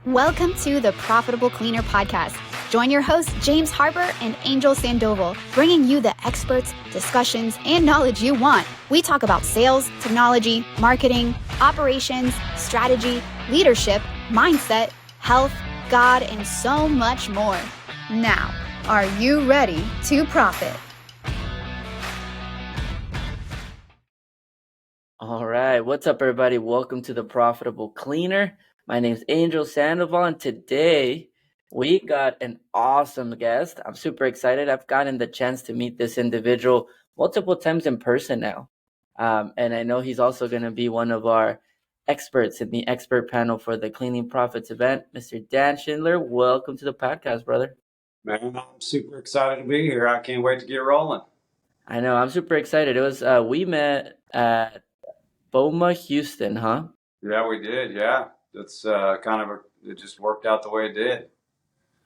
Welcome to the Profitable Cleaner podcast. Join your hosts, James Harper and Angel Sandoval, bringing you the experts, discussions, and knowledge you want. We talk about sales, technology, marketing, operations, strategy, leadership, mindset, health, God, and so much more. Now, are you ready to profit? All right. What's up, everybody? Welcome to the Profitable Cleaner. My name is Angel Sandoval, and today we got an awesome guest. I'm super excited. I've gotten the chance to meet this individual multiple times in person now. And I know he's also going to be one of our experts in the expert panel for the Cleaning Profits event. Mr. Dan Schindler, welcome to the podcast, brother. Man, I'm super excited to be here. I can't wait to get rolling. I know. I'm super excited. It was we met at BOMA Houston, huh? Yeah, we did. Yeah, that's it just worked out the way it did.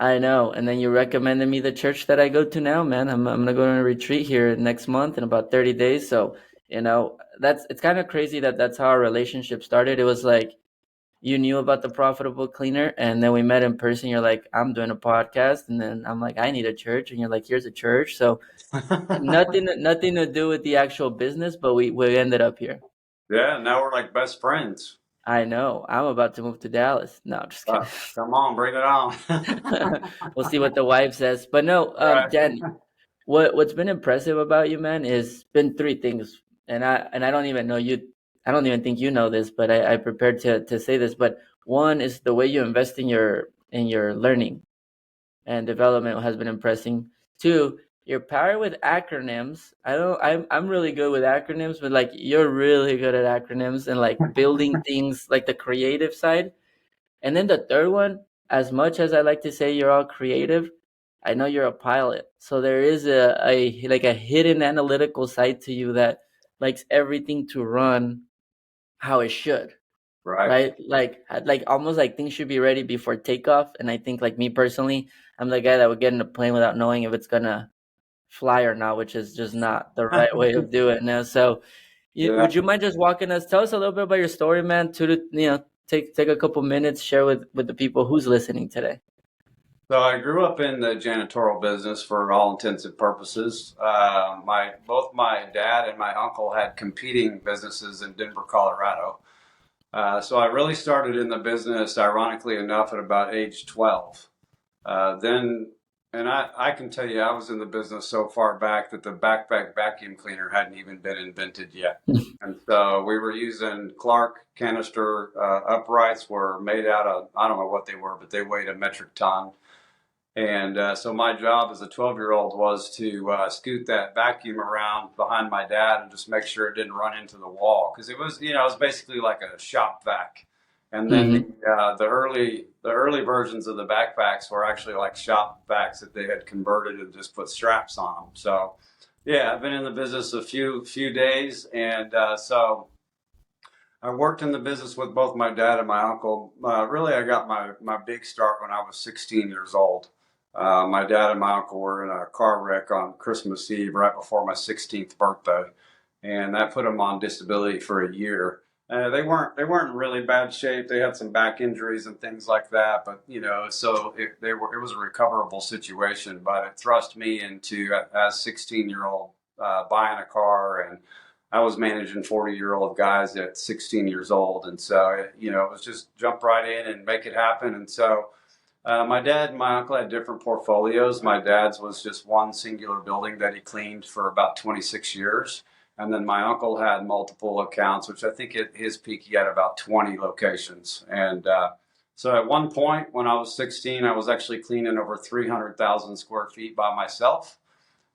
I know. And then you recommended me the church that I go to now, man. I'm gonna go on a retreat here next month in about 30 days. So, it's kind of crazy that that's how our relationship started. It was like you knew about the Profitable Cleaner, and then we met in person. You're like, I'm doing a podcast, and then I'm like, I need a church, and you're like, here's a church. So nothing to do with the actual business, but we ended up here. Yeah, now we're like best friends. I know. I'm about to move to Dallas. No, I'm just kidding. Come on, bring it on. We'll see what the wife says. But no, Right. Dan, what's been impressive about you, man, is been three things. And I don't even know you. I don't even think you know this, but I prepared to say this. But one is the way you invest in your learning and development has been impressing. Two, you're powered with acronyms. I'm really good with acronyms, but like you're really good at acronyms and like building things like the creative side. And then the third one, as much as I like to say you're all creative, I know you're a pilot. So there is a hidden analytical side to you that likes everything to run how it should, Right. right? Like almost like things should be ready before takeoff. And I think like me personally, I'm the guy that would get in a plane without knowing if it's gonna fly or not, which is just not the right way to do it now. So Yeah. would you mind just walking us? Tell us a little bit about your story, man. Take a couple minutes, share with the people who's listening today. So I grew up in the janitorial business for all intents and purposes. Both my dad and my uncle had competing businesses in Denver, Colorado. So I really started in the business, ironically enough, at about age 12. I can tell you, I was in the business so far back that the backpack vacuum cleaner hadn't even been invented yet. And so we were using Clark canister uprights were made out of, I don't know what they were, but they weighed a metric ton. And so my job as a 12-year-old was to scoot that vacuum around behind my dad and just make sure it didn't run into the wall. Because it was basically like a shop vac. And then the early versions of the backpacks were actually like shop vacs that they had converted and just put straps on them. So yeah, I've been in the business a few days, and so I worked in the business with both my dad and my uncle. Really, I got my big start when I was 16 years old. My dad and my uncle were in a car wreck on Christmas Eve right before my 16th birthday, and that put them on disability for a year. They weren't in really bad shape. They had some back injuries and things like that, but so it was a recoverable situation. But it thrust me into, as 16-year-old, buying a car, and I was managing 40-year-old guys at 16 years old, and so it was just jump right in and make it happen. And so my dad and my uncle had different portfolios. My dad's was just one singular building that he cleaned for about 26 years. And then my uncle had multiple accounts, which I think at his peak he had about 20 locations. And so at one point when I was 16, I was actually cleaning over 300,000 square feet by myself.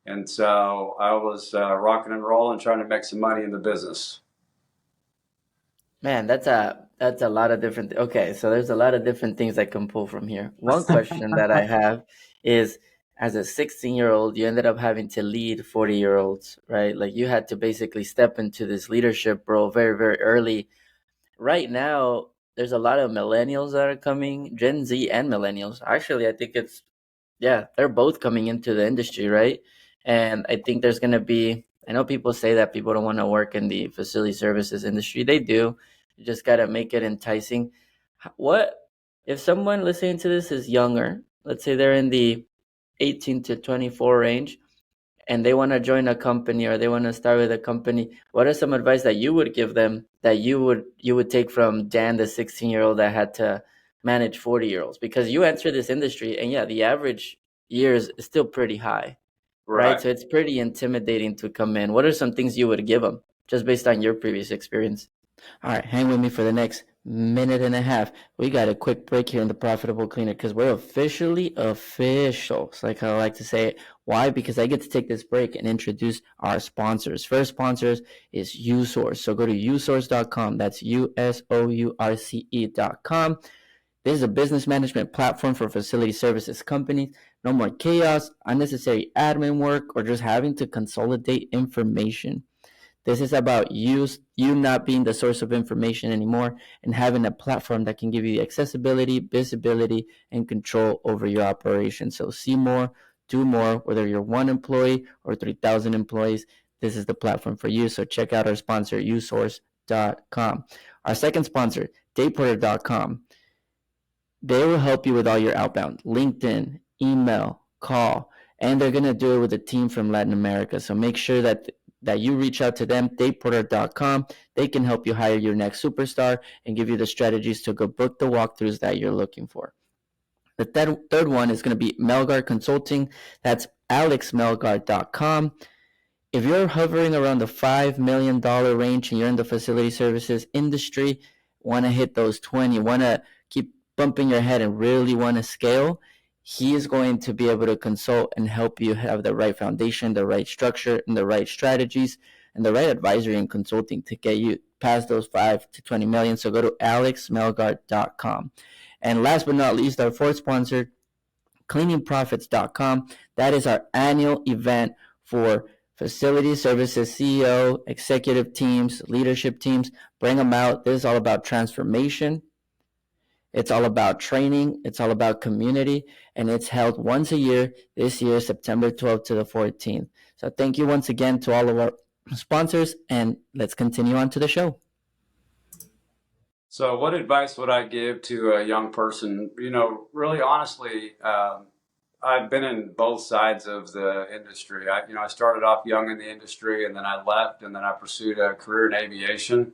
And so I was rocking and rolling, trying to make some money in the business. Man, that's a lot of different. Okay, so there's a lot of different things I can pull from here. One question that I have is, as a 16-year-old, you ended up having to lead 40-year-olds, right? Like you had to basically step into this leadership role very, very early. Right now, there's a lot of millennials that are coming, Gen Z and millennials. Actually, I think yeah, they're both coming into the industry, right? And I think there's going to be, I know people say that people don't want to work in the facility services industry. They do. You just got to make it enticing. What if someone listening to this is younger, let's say they're in the 18 to 24 range, and they want to join a company or they want to start with a company, what are some advice that you would give them that you would take from Dan, the 16-year-old that had to manage 40-year-olds? Because you enter this industry, and yeah, the average years is still pretty high, right? Right. So it's pretty intimidating to come in. What are some things you would give them just based on your previous experience? All right, hang with me for the next minute and a half. We got a quick break here in the Profitable Cleaner because we're officially official. It's like I like to say it. Why? Because I get to take this break and introduce our sponsors. First sponsors is USource. So go to usource.com. That's usource.com. This is a business management platform for facility services companies. No more chaos, unnecessary admin work, or just having to consolidate information. This is about you not being the source of information anymore and having a platform that can give you accessibility, visibility, and control over your operation. So see more, do more, whether you're one employee or 3,000 employees. This is the platform for you. So check out our sponsor, usource.com. Our second sponsor, dayporter.com. They will help you with all your outbound, LinkedIn, email, call, and they're going to do it with a team from Latin America. So make sure that you reach out to them, dayporter.com. They can help you hire your next superstar and give you the strategies to go book the walkthroughs that you're looking for. The third one is going to be Melgar Consulting. That's alexmelgar.com. If you're hovering around the $5 million range and you're in the facility services industry, want to hit those 20, want to keep bumping your head and really want to scale, he is going to be able to consult and help you have the right foundation, the right structure, and the right strategies, and the right advisory and consulting to get you past those 5 to 20 million. So go to alexmelgar.com. And last but not least, our fourth sponsor, cleaningprofits.com. That is our annual event for facility services CEO, executive teams, leadership teams. Bring them out. This is all about transformation. It's all about training. It's all about community. And it's held once a year, this year, September 12th to the 14th. So thank you once again to all of our sponsors. And let's continue on to the show. So what advice would I give to a young person? Really honestly, I've been in both sides of the industry. I started off young in the industry, and then I left, and then I pursued a career in aviation.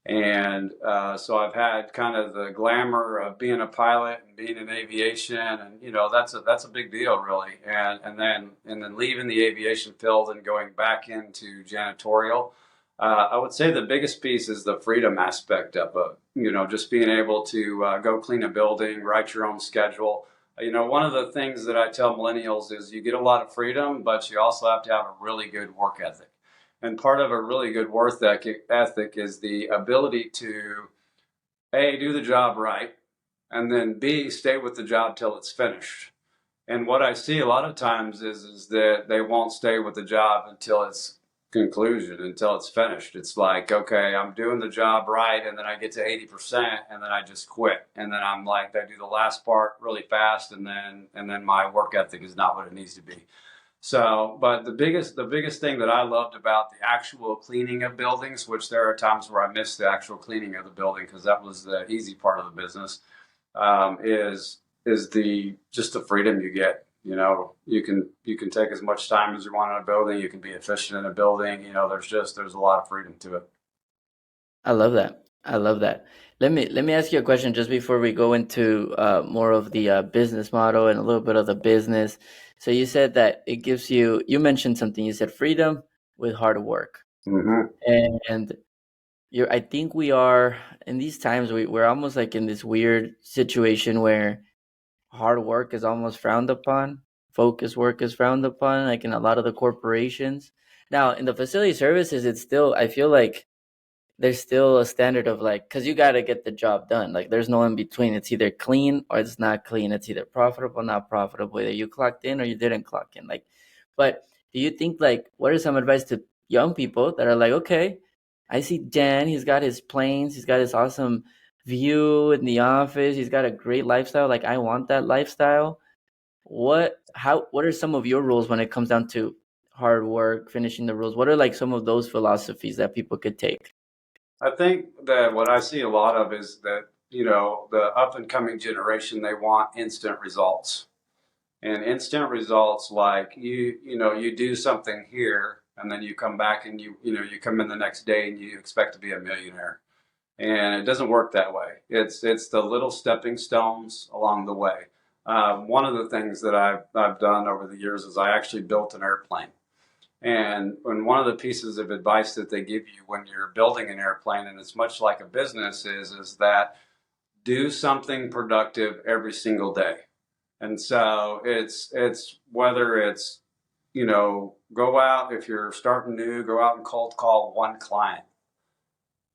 And so I've had kind of the glamour of being a pilot and being in aviation, and that's a big deal, really. And then leaving the aviation field and going back into janitorial. I would say the biggest piece is the freedom aspect of it. Just being able to go clean a building, write your own schedule. One of the things that I tell millennials is you get a lot of freedom, but you also have to have a really good work ethic. And part of a really good work ethic is the ability to, A, do the job right, and then B, stay with the job till it's finished. And what I see a lot of times is that they won't stay with the job until its conclusion, until it's finished. It's like, okay, I'm doing the job right, and then I get to 80%, and then I just quit. And then I'm like, I do the last part really fast, and then my work ethic is not what it needs to be. So, but the biggest thing that I loved about the actual cleaning of buildings, which there are times where I miss the actual cleaning of the building because that was the easy part of the business, is the freedom you get. You can take as much time as you want in a building. You can be efficient in a building. There's a lot of freedom to it. I love that. I love that. Let me ask you a question just before we go into more of the business model and a little bit of the business. So you said that it gives you mentioned something. You said freedom with hard work. Mm-hmm. And I think we are in these times, we're almost like in this weird situation where hard work is almost frowned upon. Focus work is frowned upon, like in a lot of the corporations. Now, in the facility services, it's still, I feel like there's still a standard of like, because you got to get the job done. Like there's no in between. It's either clean or it's not clean. It's either profitable, not profitable. Either you clocked in or you didn't clock in. Like, but do you think like, what are some advice to young people that are like, okay, I see Dan, he's got his planes, he's got his awesome view in the office, he's got a great lifestyle. Like I want that lifestyle. What are some of your rules when it comes down to hard work, finishing the rules? What are like some of those philosophies that people could take? I think that what I see a lot of is that the up and coming generation, they want instant results. And instant results, like you do something here and then you come back and you come in the next day and you expect to be a millionaire. And it doesn't work that way. It's the little stepping stones along the way. One of the things that I've done over the years is I actually built an airplane. And one of the pieces of advice that they give you when you're building an airplane, and it's much like a business, is that do something productive every single day. And so it's whether it's, go out, if you're starting new, go out and cold call one client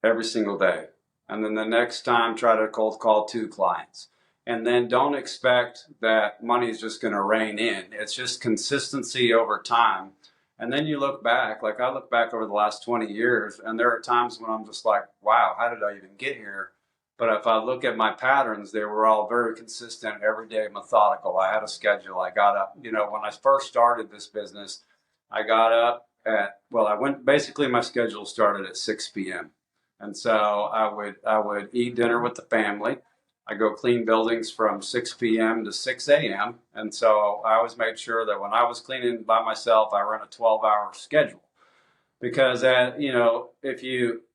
every single day. And then the next time, try to cold call 2 clients. And then don't expect that money is just going to rain in. It's just consistency over time. And then you look back, like I look back over the last 20 years, and there are times when I'm just like, wow, how did I even get here? But if I look at my patterns, they were all very consistent, every day, methodical. I had a schedule. I got up, when I first started this business, I got up basically my schedule started at 6 p.m. And so I would eat dinner with the family. I go clean buildings from 6 p.m. to 6 a.m. And so I always made sure that when I was cleaning by myself, I run a 12-hour schedule. Because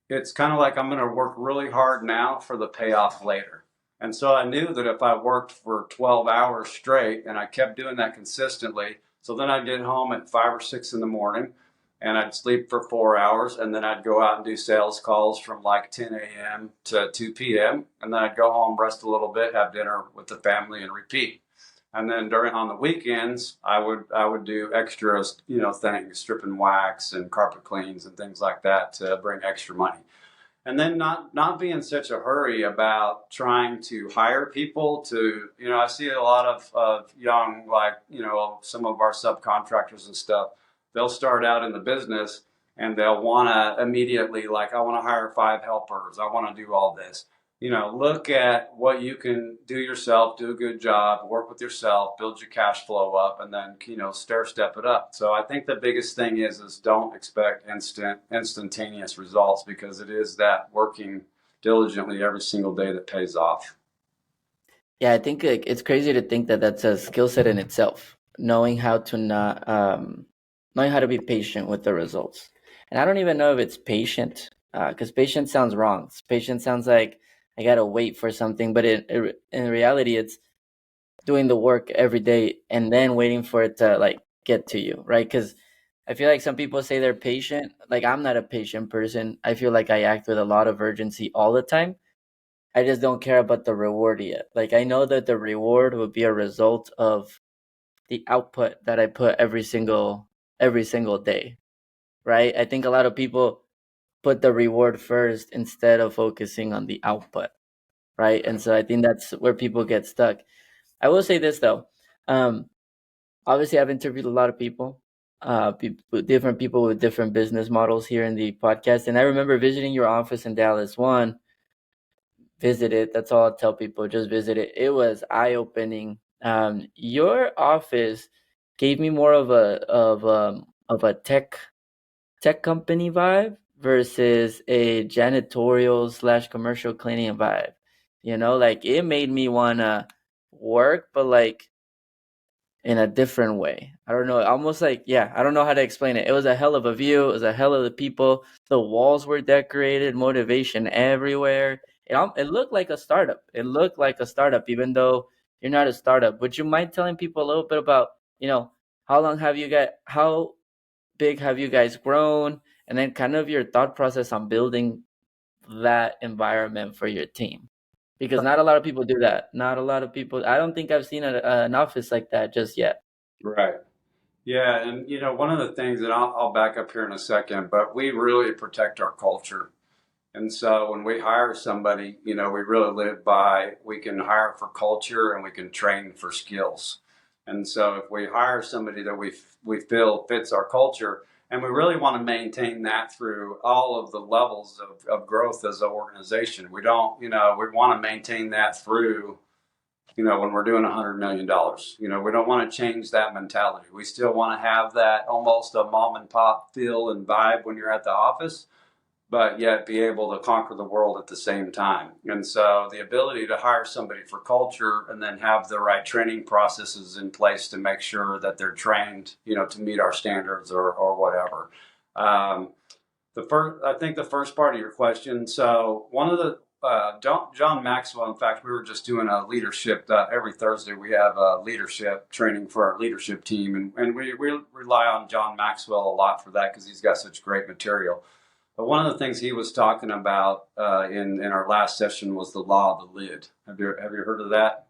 it's kind of like I'm going to work really hard now for the payoff later. And so I knew that if I worked for 12 hours straight and I kept doing that consistently, so then I'd get home at 5 or 6 in the morning and I'd sleep for 4 hours, and then I'd go out and do sales calls from like 10 a.m. to 2 p.m. And then I'd go home, rest a little bit, have dinner with the family, and repeat. And then on the weekends, I would do extra, things, strip and wax and carpet cleans and things like that to bring extra money. And then not be in such a hurry about trying to hire people to, I see a lot of young, like, some of our subcontractors and stuff, they'll start out in the business and they'll want to immediately, like, I want to hire 5 helpers. I want to do all this. Look at what you can do yourself, do a good job, work with yourself, build your cash flow up, and then, stair-step it up. So I think the biggest thing is don't expect instantaneous results, because it is that working diligently every single day that pays off. Yeah, I think it's crazy to think that that's a skill set in itself, knowing how to knowing how to be patient with the results. And I don't even know if it's patient, because patient sounds wrong. Patient sounds like I gotta wait for something, but in reality, it's doing the work every day and then waiting for it to like get to you, right? Because I feel like some people say they're patient. Like, I'm not a patient person. I feel like I act with a lot of urgency all the time. I just don't care about the reward yet. Like, I know that the reward will be a result of the output that I put every single day, right? I think a lot of people put the reward first instead of focusing on the output, right? And so I think that's where people get stuck. I will say this though. Obviously, I've interviewed a lot of people, different people with different business models here in the podcast. And I remember visiting your office in Dallas. Visit it. That's all I'll tell people. Just visit it. It was eye-opening. Your office gave me more of a tech company vibe versus a janitorial / commercial cleaning vibe. Like, it made me wanna work, but like in a different way. I don't know. Almost like, yeah, I don't know how to explain it. It was a hell of a view. It was a hell of the people. The walls were decorated, motivation everywhere. It looked like a startup. It looked like a startup, even though you're not a startup. Would you mind telling people a little bit about, how big have you guys grown? And then kind of your thought process on building that environment for your team. Because not a lot of people do that. Not a lot of people. I don't think I've seen an office like that just yet. Right. Yeah. And, one of the things that I'll back up here in a second, but we really protect our culture. And so when we hire somebody, we really live by, we can hire for culture and we can train for skills. And so if we hire somebody that we feel fits our culture, and we really want to maintain that through all of the levels of growth as an organization. We don't, we want to maintain that through, when we're doing $100 million. We don't want to change that mentality. We still want to have that almost a mom and pop feel and vibe when you're at the office. but yet be able to conquer the world at the same time. And so the ability to hire somebody for culture and then have the right training processes in place to make sure that they're trained, to meet our standards or whatever. I think the first part of your question. So one of the John Maxwell. In fact, we were just doing a leadership. Every Thursday we have a leadership training for our leadership team, and we rely on John Maxwell a lot for that because he's got such great material. But one of the things he was talking about in our last session was the law of the lid. Have you heard of that?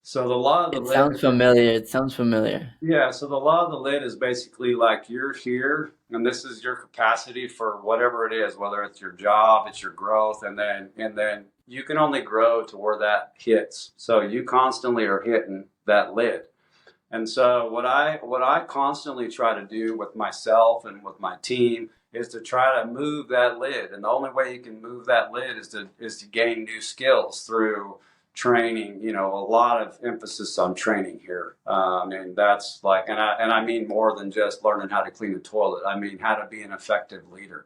So the law of the It lid. sounds familiar. It sounds familiar. Yeah, so the law of the lid is basically like you're here and this is your capacity for whatever it is, whether it's your job, it's your growth, and then you can only grow to where that hits. So you constantly are hitting that lid. And so what I constantly try to do with myself and with my team is to try to move that lid. And the only way you can move that lid is to gain new skills through training. A lot of emphasis on training here. And that's like, and I mean more than just learning how to clean the toilet. I mean how to be an effective leader,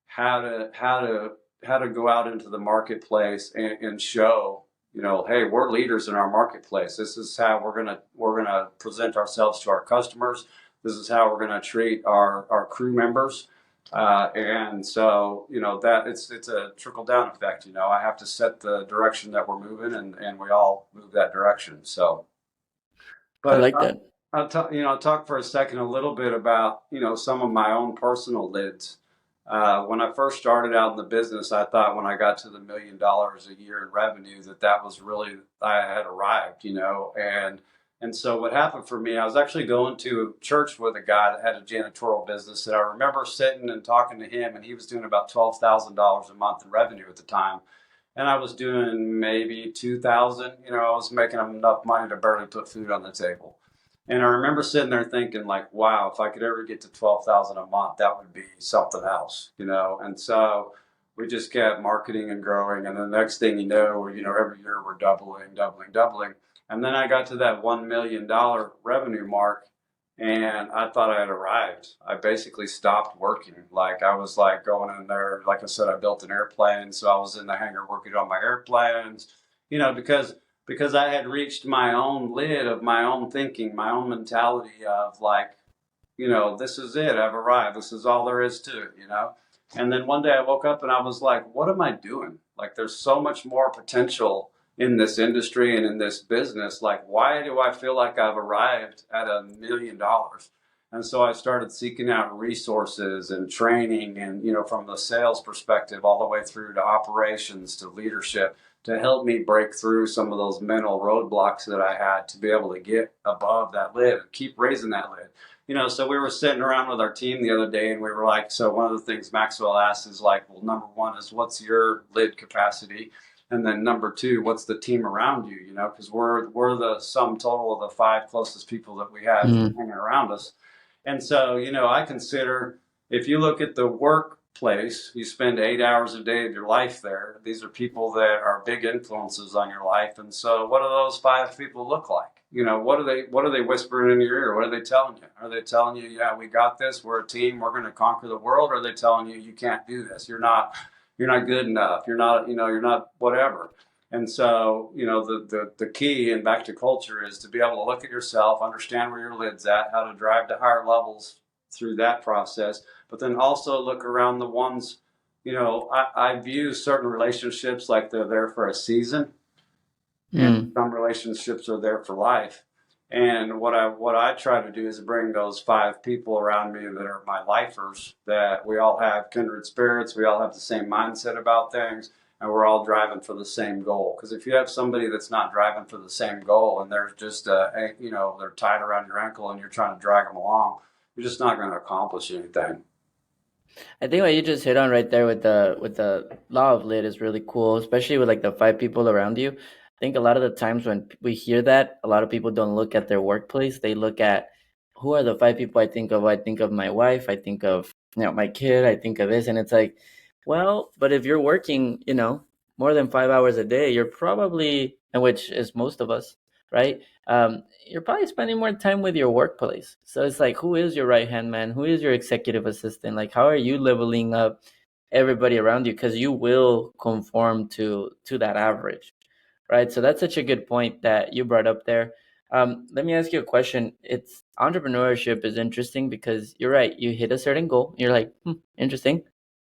how to go out into the marketplace and show, hey, we're leaders in our marketplace. This is how we're gonna present ourselves to our customers. This is how we're gonna treat our crew members. And so, that it's a trickle down effect. I have to set the direction that we're moving, and we all move that direction. So, I but like that. I'll talk for a second a little bit about, some of my own personal lids. When I first started out in the business, I thought when I got to the $1 million a year in revenue, that was really, I had arrived, and so what happened for me, I was actually going to church with a guy that had a janitorial business, and I remember sitting and talking to him, and he was doing about $12,000 a month in revenue at the time. And I was doing maybe 2,000, I was making enough money to barely put food on the table. And I remember sitting there thinking like, wow, if I could ever get to 12,000 a month, that would be something else, And so we just kept marketing and growing. And the next thing you know, every year we're doubling. And then I got to that $1 million revenue mark, and I thought I had arrived. I basically stopped working. Like I was like going in there, like I said, I built an airplane. So I was in the hangar working on my airplanes, because I had reached my own lid of my own thinking, my own mentality of like, this is it. I've arrived. This is all there is to it. And then one day I woke up and I was like, what am I doing? Like there's so much more potential in this industry and in this business. Like, why do I feel like I've arrived at $1 million? And so I started seeking out resources and training and, from the sales perspective all the way through to operations to leadership to help me break through some of those mental roadblocks that I had to be able to get above that lid and keep raising that lid. So we were sitting around with our team the other day and we were like, so one of the things Maxwell asked is like, well, number one is what's your lid capacity? And then number two, what's the team around you? Because we're the sum total of the 5 closest people that we have hanging around us. And so, I consider if you look at the workplace, you spend 8 hours a day of your life there. These are people that are big influences on your life. And so what do those 5 people look like? What are they whispering in your ear? What are they telling you? Are they telling you, yeah, we got this, we're a team, we're going to conquer the world? Or are they telling you, you can't do this, you're not good enough, you're not whatever? And so, the key, and back to culture, is to be able to look at yourself, understand where your lid's at, how to drive to higher levels through that process, but then also look around the ones, I view certain relationships like they're there for a season. And some relationships are there for life. And what I try to do is bring those 5 people around me that are my lifers, that we all have kindred spirits, we all have the same mindset about things, and we're all driving for the same goal. Because if you have somebody that's not driving for the same goal and they're just, they're tied around your ankle and you're trying to drag them along, you're just not going to accomplish anything. I think what you just hit on right there with the law of lid is really cool, especially with like the 5 people around you. I think a lot of the times when we hear that, a lot of people don't look at their workplace. They look at who are the 5 people I think of. I think of my wife. I think of my kid. I think of this, and it's like, well, but if you're working, more than 5 hours a day, you're probably, and which is most of us, right? You're probably spending more time with your workplace. So it's like, who is your right hand man? Who is your executive assistant? Like, how are you leveling up everybody around you? Because you will conform to that average, right? So that's such a good point that you brought up there. Let me ask you a question. It's entrepreneurship is interesting because you're right. You hit a certain goal. You're like, interesting.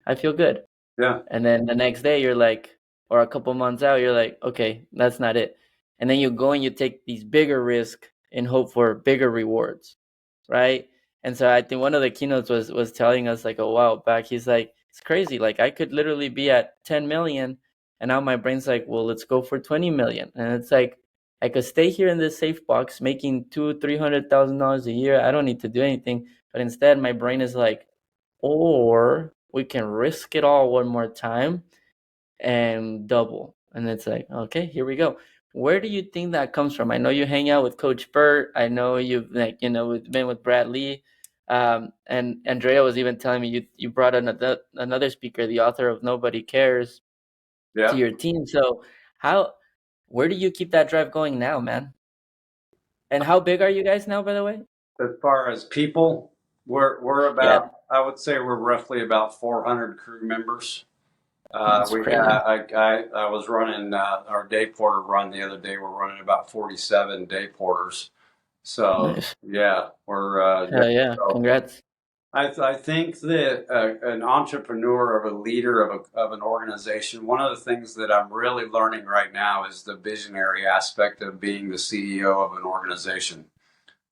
I feel good. Yeah. And then the next day you're like, or a couple months out, you're like, okay, that's not it. And then you go and you take these bigger risks in hope for bigger rewards, right? And so I think one of the keynotes was telling us like a while back, he's like, it's crazy. Like I could literally be at 10 million and now my brain's like, well, let's go for 20 million. And it's like, I could stay here in this safe box making $200,000-300,000 a year. I don't need to do anything. But instead my brain is like, or we can risk it all one more time and double. And it's like, okay, here we go. Where do you think that comes from? I know you hang out with Coach Burt. I know you've been with Brad Lee. And Andrea was even telling me you brought another speaker, the author of Nobody Cares, to Yeah. your team. So where do you keep that drive going now, man? And how big are you guys now, by the way? As far as people, we're Yeah, about, I would say we're roughly about 400 crew members. that's We had, crazy. I was running our day porter run the other day. We're running about 47 day porters. So Nice. yeah, we're Hell yeah. so Congrats. I think that an entrepreneur or a leader of an organization, one of the things that I'm really learning right now is the visionary aspect of being the CEO of an organization.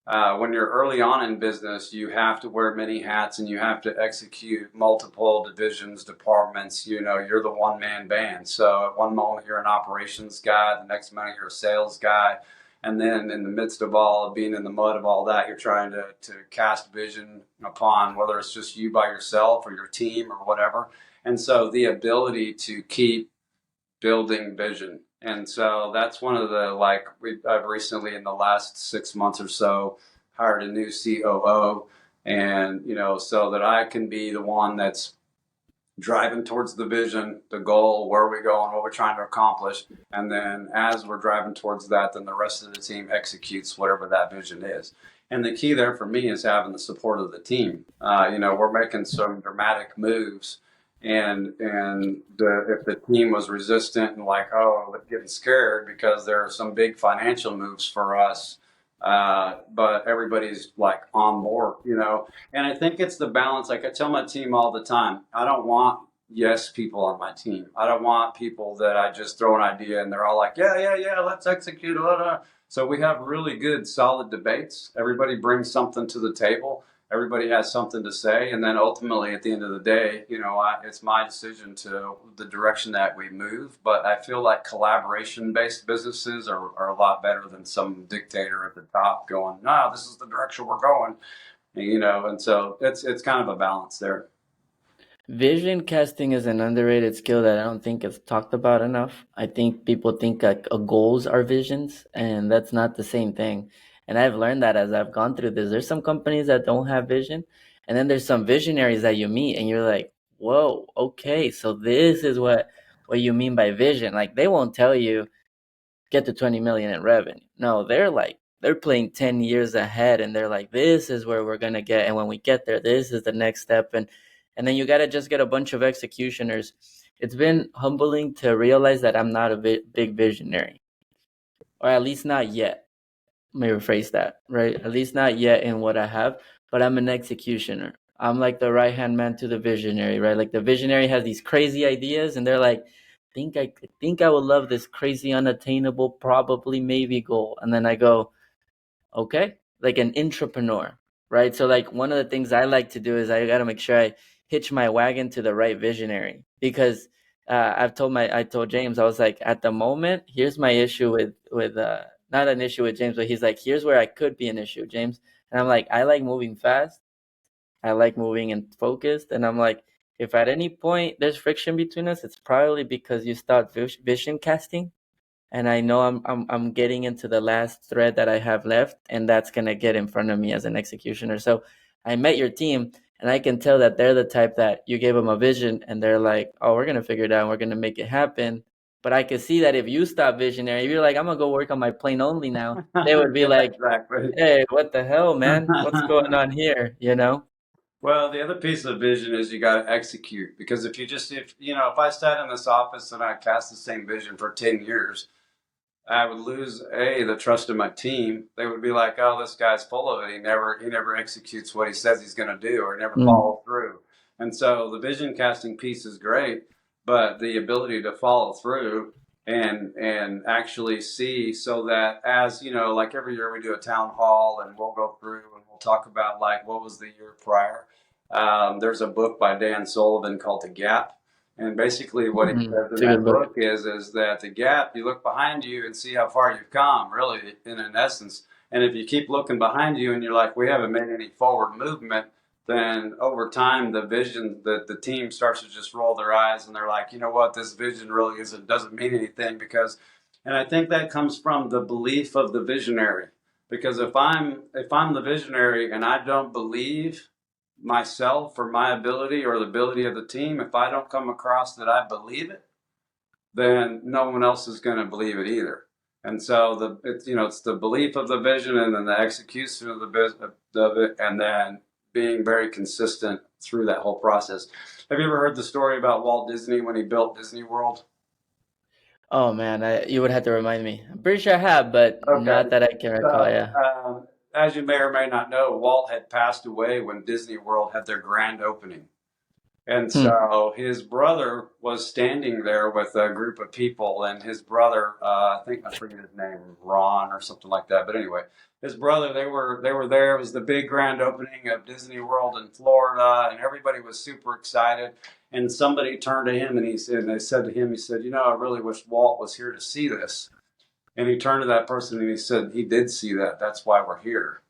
When you're early on in business, you have to wear many hats and you have to execute multiple divisions, departments. You know, you're the one man band. So at one moment you're an operations guy, the next moment you're a sales guy. And then in the midst of all of being in the mud of all that, you're trying to cast vision upon whether it's just you by yourself or your team or whatever. And so the ability to keep building vision. And so that's one of the I've recently in the last 6 months or so hired a new COO, and so that I can be the one that's driving towards the vision, the goal, where we're going, what we're trying to accomplish, and then as we're driving towards that, then the rest of the team executes whatever that vision is. And the key there for me is having the support of the team. We're making some dramatic moves, if the team was resistant and like, oh, getting scared because there are some big financial moves for us, but everybody's like on board. And I think it's the balance. Like I tell my team all the time, I don't want yes people on my team. I don't want people that I just throw an idea and they're all like, yeah, yeah, yeah, let's execute. So we have really good, solid debates. Everybody brings something to the table. Everybody has something to say, and then ultimately, at the end of the day, it's my decision to the direction that we move. But I feel like collaboration-based businesses are a lot better than some dictator at the top going, "No, this is the direction we're going," And so it's kind of a balance there. Vision casting is an underrated skill that I don't think is talked about enough. I think people think like goals are visions, and that's not the same thing. And I've learned that as I've gone through this. There's some companies that don't have vision, and then there's some visionaries that you meet, and you're like, "Whoa, okay, so this is what you mean by vision." Like they won't tell you get to 20 million in revenue. No, they're playing 10 years ahead and they're like, this is where we're going to get. And when we get there, this is the next step. And then you got to just get a bunch of executioners. It's been humbling to realize that I'm not a big visionary, or at least not yet. Let me rephrase that, right? At least not yet in what I have, but I'm an executioner. I'm like the right hand man to the visionary, right? Like the visionary has these crazy ideas and they're like, think I would love this crazy unattainable, probably maybe goal. And then I go, okay, like an entrepreneur, right? So like one of the things I like to do is I got to make sure I hitch my wagon to the right visionary because I told James, I was like, at the moment, here's my issue with not an issue with James, but he's like, here's where I could be an issue, James. And I'm like, I like moving fast. I like moving and focused. And I'm like, if at any point there's friction between us, it's probably because you start vision casting and I know I'm getting into the last thread that I have left, and that's gonna get in front of me as an executioner. So I met your team, and I can tell that they're the type that you gave them a vision, and they're like, "Oh, we're gonna figure it out. We're gonna make it happen." But I could see that if you stop visionary, if you're like, I'm gonna go work on my plane only now, they would be like, Exactly. hey, what the hell, man? What's going on here? You know? Well, the other piece of vision is you got to execute, because if I sat in this office and I cast the same vision for 10 years, I would lose the trust of my team. They would be like, "Oh, this guy's full of it. He never executes what he says he's going to do, or never Mm, follows through." And so the vision casting piece is great, but the ability to follow through and actually see, so that, as you know, like every year we do a town hall and we'll go through and we'll talk about like what was the year prior. There's a book by Dan Sullivan called The Gap. And basically, what he says in it's a good that book. book is that the gap, you look behind you and see how far you've come, really, in an essence. And if you keep looking behind you and you're like, we haven't made any forward movement, then over time, the vision that the team starts to just roll their eyes and they're like, you know what, this vision really doesn't mean anything, because, and I think that comes from the belief of the visionary. Because if I'm the visionary and I don't believe myself or my ability or the ability of the team, if I don't come across that I believe it, then no one else is going to believe it either. And so it's the belief of the vision and then the execution of the business of it, and then being very consistent through that whole process. Have you ever heard the story about Walt Disney when he built Disney World? Oh man, you would have to remind me. I'm pretty sure I have, but Okay. not that I can recall. So, Yeah. as you may or may not know, Walt had passed away when Disney World had their grand opening. And Hmm. so his brother was standing there with a group of people, and his brother, I think I forget his name, Ron or something like that. But anyway, his brother, they were there. It was the big grand opening of Disney World in Florida, and everybody was super excited. And somebody turned to him and they said to him, he said, I really wish Walt was here to see this. And he turned to that person and he said, he did see that. That's why we're here.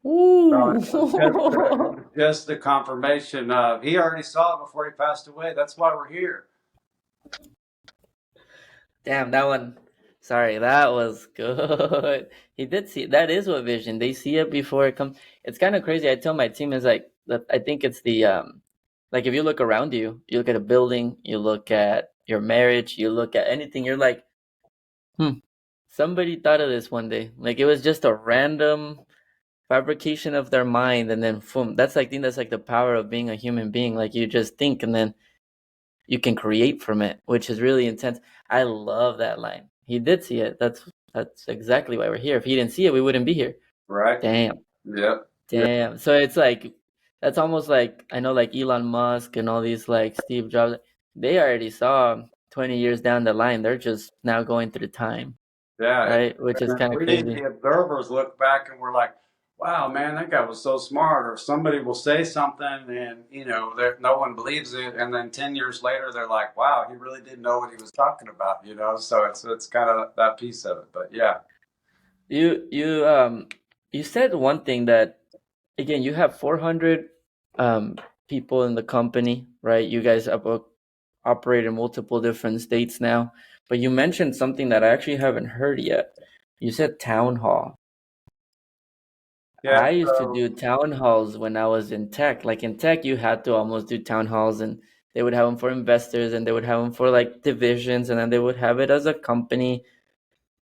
So Ooh. it was just the confirmation of he already saw it before he passed away. That's why we're here. Damn, that one. Sorry, that was good. He did see. That is what vision. They see it before it comes. It's kind of crazy. I tell my team is like that. I think it's like if you look around you, you look at a building, you look at your marriage, you look at anything. You're like, somebody thought of this one day. Like it was just a random fabrication of their mind, and then boom. That's like I think that's like the power of being a human being. Like you just think, and then you can create from it, which is really intense. I love that line. He did see it. That's exactly why we're here. If he didn't see it, we wouldn't be here. Right? Damn. Yep. Yep. Damn. So it's like that's almost like I know like Elon Musk and all these like Steve Jobs, they already saw 20 years down the line. They're just now going through time, Yeah. right? Which is And kind of we, crazy. the observers, look back and we're like, wow, man, that guy was so smart. Or somebody will say something and, no one believes it. And then 10 years later, they're like, wow, he really did know what he was talking about. So it's kind of that piece of it. But yeah. You said one thing that again, you have 400 um, people in the company, right? You guys operate in multiple different states now, but you mentioned something that I actually haven't heard yet. You said town hall. Yeah. I used to So do town halls when I was in tech. Like in tech, you had to almost do town halls, and they would have them for investors, and they would have them for like divisions, and then they would have it as a company.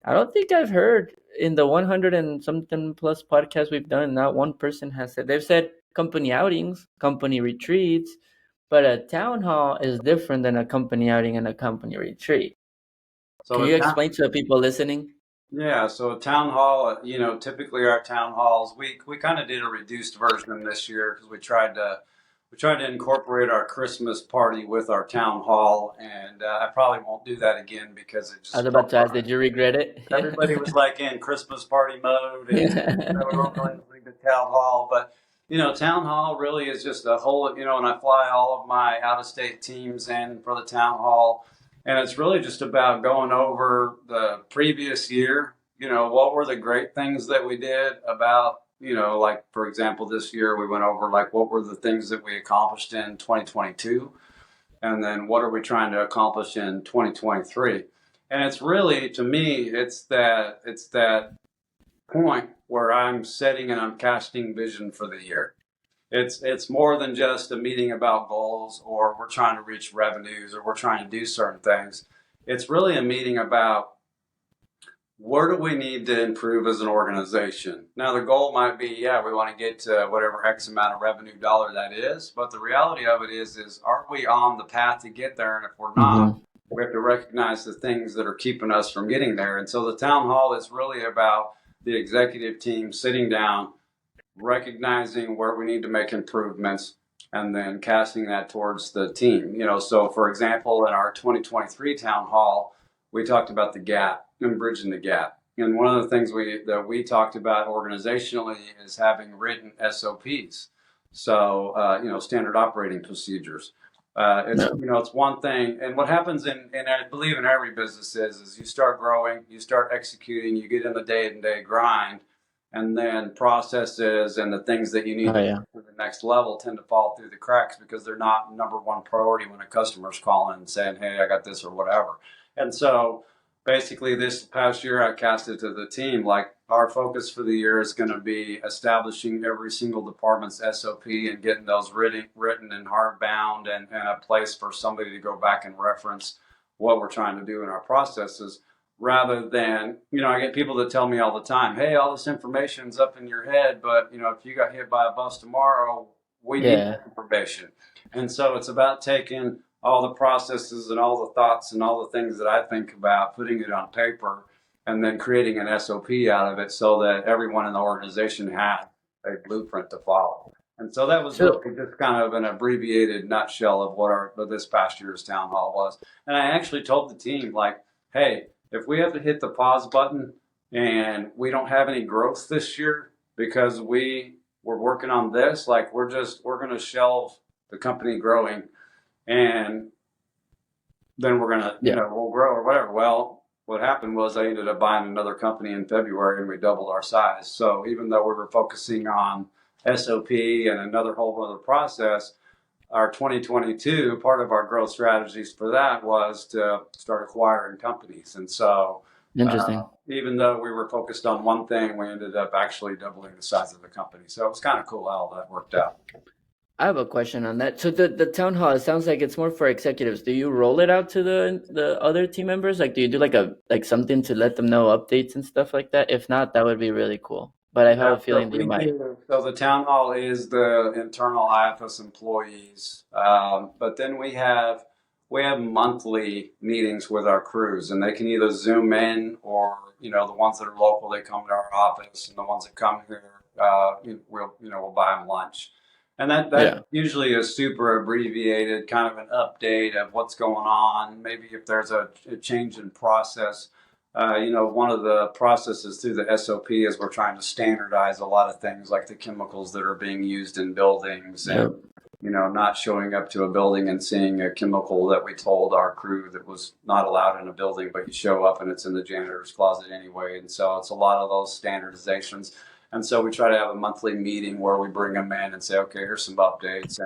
I don't think I've heard in the 100 and something plus podcasts we've done, not one person has said. They've said company outings, company retreats, but a town hall is different than a company outing and a company retreat. so Can a you town, explain to the people listening? Yeah, so a town hall, typically our town halls, we kind of did a reduced version this year because we tried to incorporate our Christmas party with our town hall, and I probably won't do that again because it I was just about felt to ask, did you regret everybody was like in Christmas party mode, and we weren't really doing the town hall. But town hall really is just a whole. And I fly all of my out of state teams in for the town hall, and it's really just about going over the previous year. What were the great things that we did about. Like for example, this year we went over like what were the things that we accomplished in 2022, and then what are we trying to accomplish in 2023. And it's really, to me, it's that point where I'm setting and I'm casting vision for the year. It's more than just a meeting about goals, or we're trying to reach revenues, or we're trying to do certain things. it's really a meeting about where do we need to improve as an organization. Now, the goal might be, yeah, we want to get to whatever X amount of revenue dollar that is. But the reality of it is are we on the path to get there? And if we're not, we have to recognize the things that are keeping us from getting there. And so the town hall is really about the executive team sitting down, recognizing where we need to make improvements, and then casting that towards the team. So for example, in our 2023 town hall, we talked about the gap and bridging the gap. And one of the things that we talked about organizationally is having written SOPs. So, standard operating procedures. It's one thing. And what happens and I believe in every business is you start growing, you start executing, you get in the day-to-day grind, and then processes and the things that you need to do to the next level tend to fall through the cracks because they're not number one priority when a customer's calling and saying, hey, I got this or whatever. And so basically this past year I cast it to the team, like our focus for the year is going to be establishing every single department's SOP and getting those written and hardbound and a place for somebody to go back and reference what we're trying to do in our processes. Rather than, I get people that tell me all the time, hey, all this information's up in your head, but, if you got hit by a bus tomorrow, we need that information. And so it's about taking all the processes and all the thoughts and all the things that I think about, putting it on paper, and then creating an SOP out of it so that everyone in the organization has a blueprint to follow. And so that was really just kind of an abbreviated nutshell of what this past year's town hall was. And I actually told the team, like, hey, if we have to hit the pause button and we don't have any growth this year because we're working on this, like we're going to shelve the company growing, and then we're going to, we'll grow or whatever. Well, what happened was I ended up buying another company in February and we doubled our size. So even though we were focusing on SOP and another whole other process, our 2022, part of our growth strategies for that was to start acquiring companies. And so interesting. Even though we were focused on one thing, we ended up actually doubling the size of the company. So it was kind of cool how that worked out. I have a question on that. So the town hall, it sounds like it's more for executives. Do you roll it out to the other team members? Like, do you do like something to let them know updates and stuff like that? If not, that would be really cool. But I have a feeling you might. So the town hall is the internal IFS employees, but then we have monthly meetings with our crews, and they can either Zoom in or the ones that are local, they come to our office, and the ones that come here, we'll buy them lunch. And that usually is super abbreviated, kind of an update of what's going on. Maybe if there's a change in process. One of the processes through the SOP is we're trying to standardize a lot of things like the chemicals that are being used in buildings and, not showing up to a building and seeing a chemical that we told our crew that was not allowed in a building, but you show up and it's in the janitor's closet anyway. And so it's a lot of those standardizations. And so we try to have a monthly meeting where we bring them in and say, okay, here's some updates.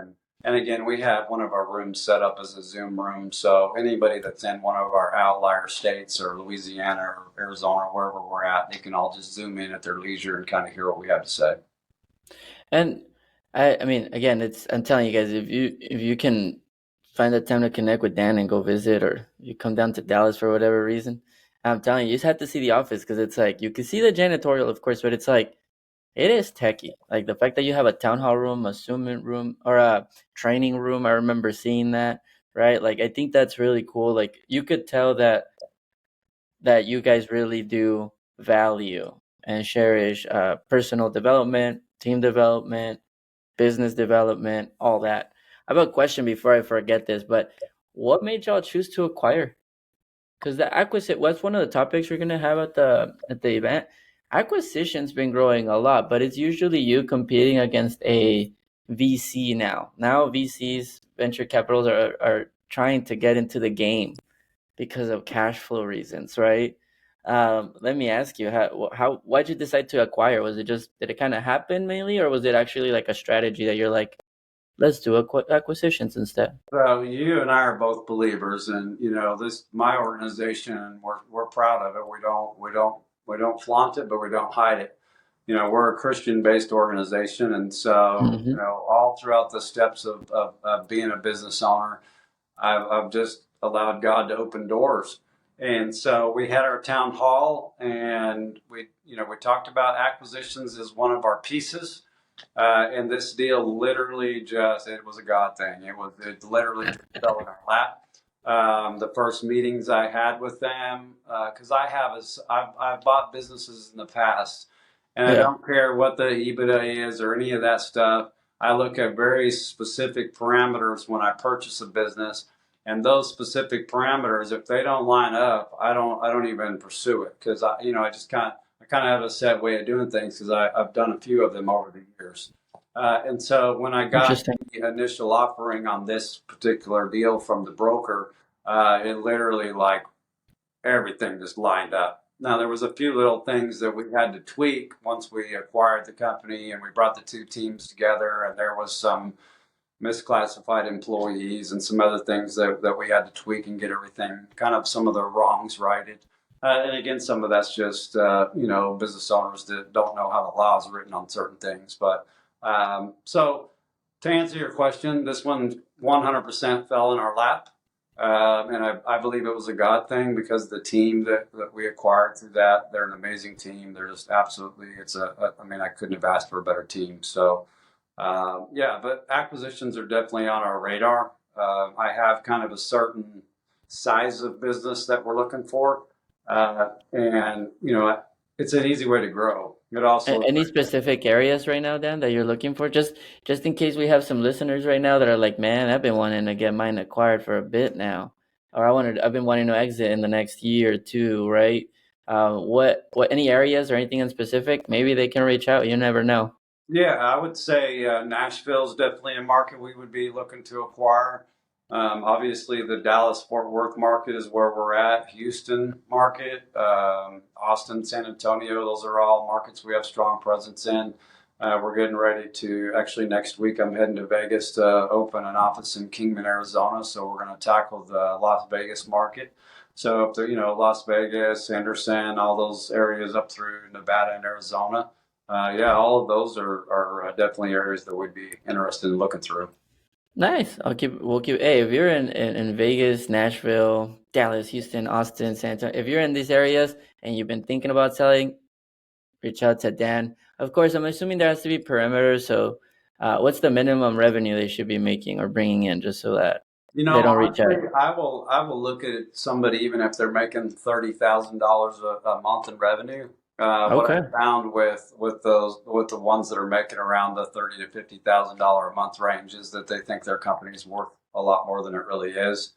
And again, we have one of our rooms set up as a Zoom room. So anybody that's in one of our outlier states or Louisiana or Arizona, or wherever we're at, they can all just Zoom in at their leisure and kind of hear what we have to say. And I mean, again, I'm telling you guys, if you can find the time to connect with Dan and go visit, or you come down to Dallas for whatever reason, I'm telling you, you just have to see the office because it's like, you can see the janitorial, of course, but it's like, it is techie. Like the fact that you have a town hall room, a Zoom room, or a training room. I remember seeing that, right? Like, I think that's really cool. Like, you could tell that you guys really do value and cherish personal development, team development, business development, all that. I have a question before I forget this, but what made y'all choose to acquire? Because the acquisition, what's one of the topics we're gonna have at the event? Acquisition's been growing a lot, but it's usually you competing against a VC now. Now VCs, venture capitals are trying to get into the game because of cash flow reasons, right? Let me ask you, why'd you decide to acquire? Did it kind of happen mainly, or was it actually like a strategy that you're like, let's do acquisitions instead? So you and I are both believers, and my organization, we're proud of it. We don't flaunt it, but we don't hide it. We're a Christian-based organization, and so all throughout the steps of being a business owner, I've just allowed God to open doors. And so we had our town hall, and we talked about acquisitions as one of our pieces. And this deal literally it was a God thing. It literally just fell in our lap. The first meetings I had with them, because I've bought businesses in the past, and I Yeah. don't care what the EBITDA is or any of that stuff. I look at very specific parameters when I purchase a business, and those specific parameters, if they don't line up, I don't even pursue it, because I kind of have a set way of doing things, because I've done a few of them over the years. And so when I got Interesting. the initial offering on this particular deal from the broker, it literally, like, everything just lined up. Now, there was a few little things that we had to tweak once we acquired the company and we brought the two teams together, and there was some misclassified employees and some other things that we had to tweak and get everything, kind of some of the wrongs righted. And again, some of that's just, business owners that don't know how the law is written on certain things. But so to answer your question, this one 100% fell in our lap. And I believe it was a God thing, because the team that we acquired through that, they're an amazing team. They're just absolutely, I couldn't have asked for a better team. So, but acquisitions are definitely on our radar. I have kind of a certain size of business that we're looking for. And it's an easy way to grow. It also, Any specific areas right now, Dan, that you're looking for? Just in case we have some listeners right now that are like, man, I've been wanting to get mine acquired for a bit now, or I've been wanting to exit in the next year or two, right? What any areas or anything in specific? Maybe they can reach out. You never know. yeah, I would say Nashville is definitely a market we would be looking to acquire. Obviously, the Dallas-Fort Worth market is where we're at. Houston market, Austin, San Antonio, those are all markets we have strong presence in. We're getting ready to, actually next week, I'm heading to Vegas to open an office in Kingman, Arizona. So we're going to tackle the Las Vegas market. So if Las Vegas, Henderson, all those areas up through Nevada and Arizona. All of those are definitely areas that we'd be interested in looking through. Nice. We'll keep. Hey, if you're in Vegas, Nashville, Dallas, Houston, Austin, San Antonio, if you're in these areas and you've been thinking about selling, reach out to Dan. Of course, I'm assuming there has to be perimeters. So, what's the minimum revenue they should be making or bringing in, just so that they don't reach Honestly, out? I will look at somebody even if they're making $30,000 a month in revenue. What Okay. I found with the ones that are making around the $30,000 to $50,000 a month range is that they think their company is worth a lot more than it really is.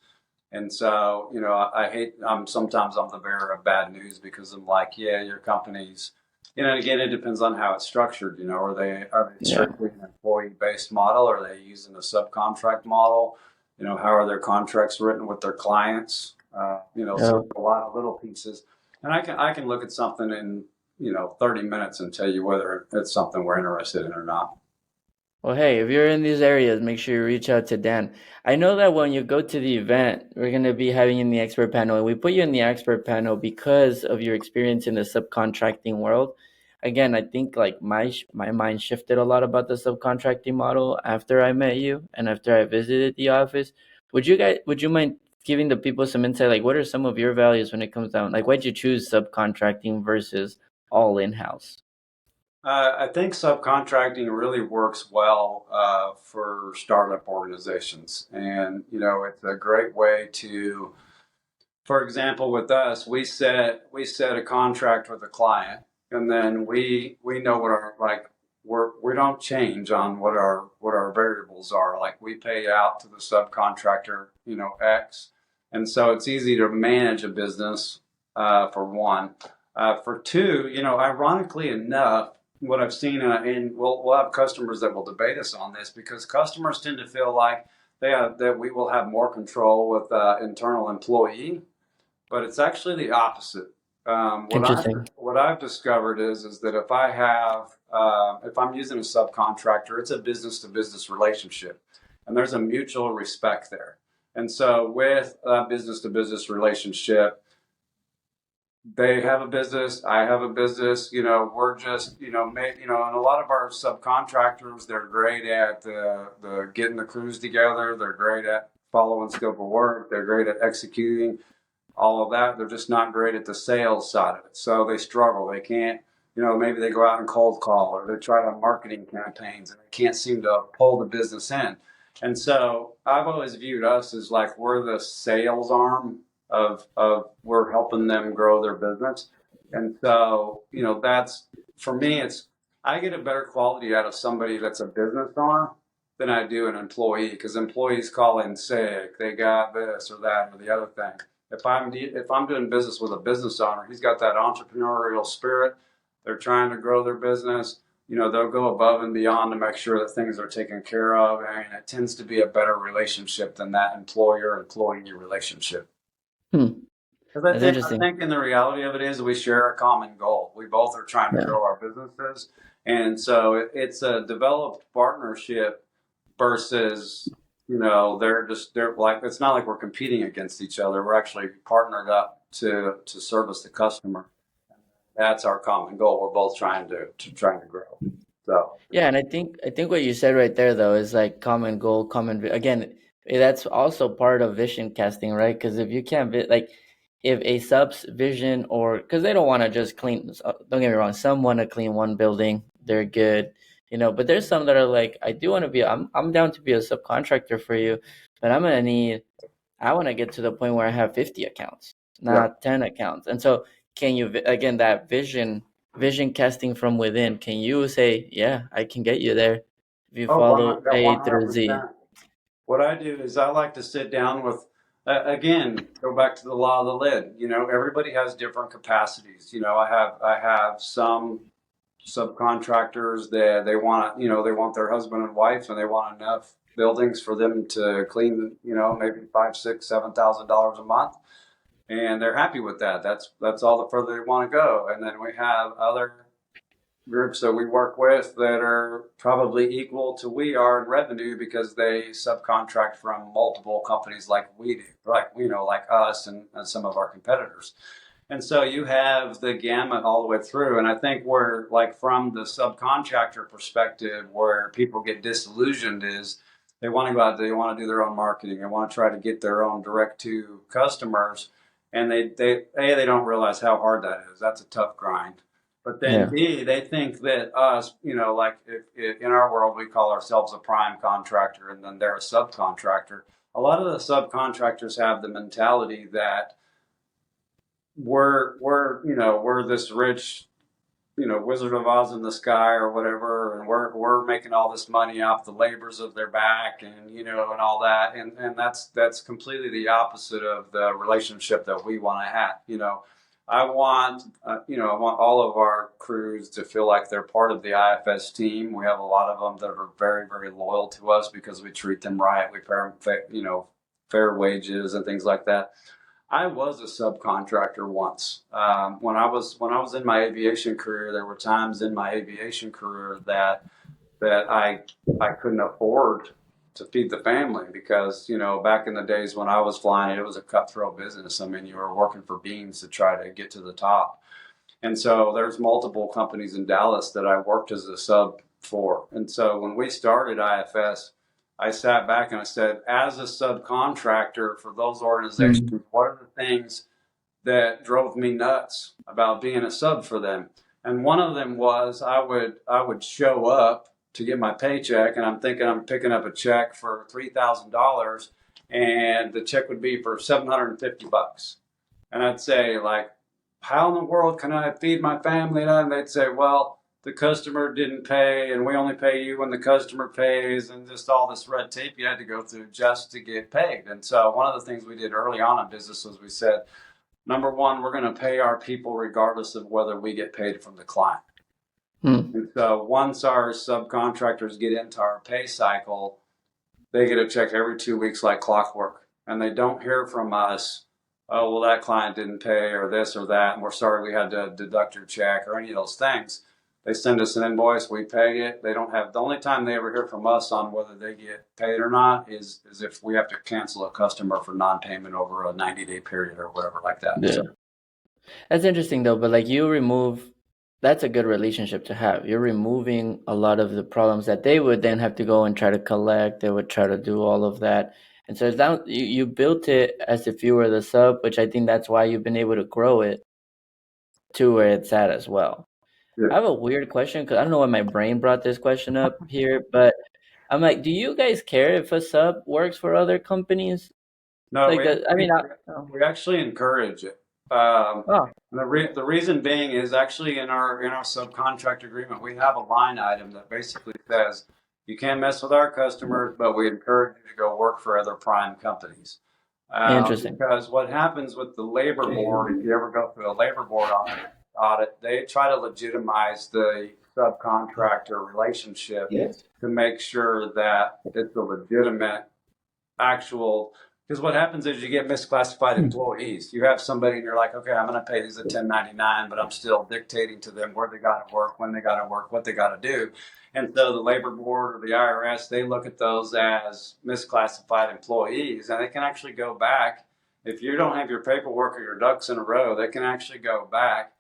And so, I hate, sometimes I'm the bearer of bad news, because I'm like, yeah, your company's, again, it depends on how it's structured. Are they Yeah. strictly an employee-based model? Are they using a subcontract model? How are their contracts written with their clients? So a lot of little pieces. And I can look at something in, 30 minutes and tell you whether it's something we're interested in or not. Well, hey, if you're in these areas, make sure you reach out to Dan. I know that when you go to the event, we're going to be having you in the expert panel, and we put you in the expert panel because of your experience in the subcontracting world. Again, I think like my mind shifted a lot about the subcontracting model after I met you and after I visited the office. Would you mind giving the people some insight? Like, what are some of your values when it comes down? Like, why'd you choose subcontracting versus all in-house? I think subcontracting really works well for startup organizations, and it's a great way to. For example, with us, we set a contract with a client, and then we know what our, like, we don't change on what our variables are. Like, we pay out to the subcontractor, X, and so it's easy to manage a business, for one. For two, ironically enough, what I've seen, and we'll have customers that will debate us on this, because customers tend to feel like that we will have more control with internal employee, but it's actually the opposite. Interesting. What I've discovered is that if I'm using a subcontractor, it's a business to business relationship, and there's a mutual respect there. And so with a business to business relationship, they have a business, I have a business. We're just, and a lot of our subcontractors, they're great at the getting the crews together. They're great at following scope of work. They're great at executing. all of that. They're just not great at the sales side of it. So they struggle. They can't, maybe they go out and cold call or they try to marketing campaigns and they can't seem to pull the business in. And so I've always viewed us as like we're the sales arm of we're helping them grow their business. And so, that's for me, I get a better quality out of somebody that's a business owner than I do an employee, because employees call in sick, they got this or that or the other thing. If I'm doing business with a business owner, he's got that entrepreneurial spirit. They're trying to grow their business. They'll go above and beyond to make sure that things are taken care of, and it tends to be a better relationship than that employer-employee relationship. Hmm. Because I That's think I interesting. think in the reality of it is we share a common goal. We both are trying to Yeah. grow our businesses, and so it's a developed partnership versus they're like, it's not like we're competing against each other. We're actually partnered up to service the customer. That's our common goal. We're both trying to grow. So Yeah, and I think what you said right there though is like common goal, again, that's also part of vision casting, right? Because if you can't like if a sub's vision, or because they don't want to just clean, don't get me wrong, some want to clean one building, they're good, but there's some that are like, I do want to be, I'm down to be a subcontractor for you, but I want to get to the point where I have 50 accounts, yeah. not 10 accounts. And so can you, again, that vision casting from within, can you say, yeah, I can get you there if you Oh, follow A through Z? 100%. What I do is I like to sit down with, again, go back to the law of the lid. Everybody has different capacities. I have some subcontractors that they want, they want their husband and wife, and they want enough buildings for them to clean, maybe $5, $6, $7,000 a month, and they're happy with that. That's all the further they want to go. And then we have other groups that we work with that are probably equal to we are in revenue because they subcontract from multiple companies like we do, like us and some of our competitors. And so you have the gamut all the way through. And I think where, like, from the subcontractor perspective, where people get disillusioned is they want to go out, they want to do their own marketing, they want to try to get their own direct to customers. And they don't realize how hard that is. That's a tough grind. But then Yeah. B, they think that us, like if in our world, we call ourselves a prime contractor and then they're a subcontractor. A lot of the subcontractors have the mentality that we're this rich, Wizard of Oz in the sky or whatever, and we're making all this money off the labors of their back, and and all that, and that's completely the opposite of the relationship that we want to have. I want all of our crews to feel like they're part of the IFS team. We have a lot of them that are very, very loyal to us because we treat them right. We pay them, fair wages and things like that. I was a subcontractor once. When I was in my aviation career, there were times in my aviation career that I couldn't afford to feed the family because back in the days when I was flying, it was a cutthroat business. I mean, you were working for beans to try to get to the top. And so there's multiple companies in Dallas that I worked as a sub for. And so when we started IFS, I sat back and I said, as a subcontractor for those organizations, Mm. what are the things that drove me nuts about being a sub for them? And one of them was I would show up to get my paycheck, and I'm thinking I'm picking up a check for $3,000, and the check would be for $750. And I'd say, like, how in the world can I feed my family? And they'd say, well, the customer didn't pay, and we only pay you when the customer pays, and just all this red tape you had to go through just to get paid. And so one of the things we did early on in business was we said, number one, we're going to pay our people regardless of whether we get paid from the client. Mm. And so once our subcontractors get into our pay cycle, they get a check every 2 weeks like clockwork. And they don't hear from us, oh, well, that client didn't pay or this or that, and we're sorry we had to deduct your check or any of those things. They send us an invoice, we pay it. They don't have, the only time they ever hear from us on whether they get paid or not is if we have to cancel a customer for non-payment over a 90-day period or whatever like that. Yeah. So, That's interesting though, but like that's a good relationship to have. You're removing a lot of the problems that they would then have to go and try to collect. They would try to do all of that. And so it's down, you built it as if you were the sub, which I think that's why you've been able to grow it to where it's at as well. Yeah. I have a weird question because I don't know why my brain brought this question up here, but I'm like, do you guys care if a sub works for other companies? No, Like that? I mean, oh, we actually encourage it. oh, The reason being is actually in our subcontract agreement, we have a line item that basically says you can't mess with our customers, but we encourage you to go work for other prime companies. interesting. Because what happens with the labor board, if you ever go through a labor board audit, they try to legitimize the subcontractor relationship to make sure that it's a legitimate actual, because what happens is you get misclassified employees. You have somebody and you're like, okay, I'm going to pay these a 1099, but I'm still dictating to them where they got to work, when they got to work, what they got to do. And so the labor board or the IRS, they look at those as misclassified employees, and they can actually go back. If you don't have your paperwork or your ducks in a row, they can actually go back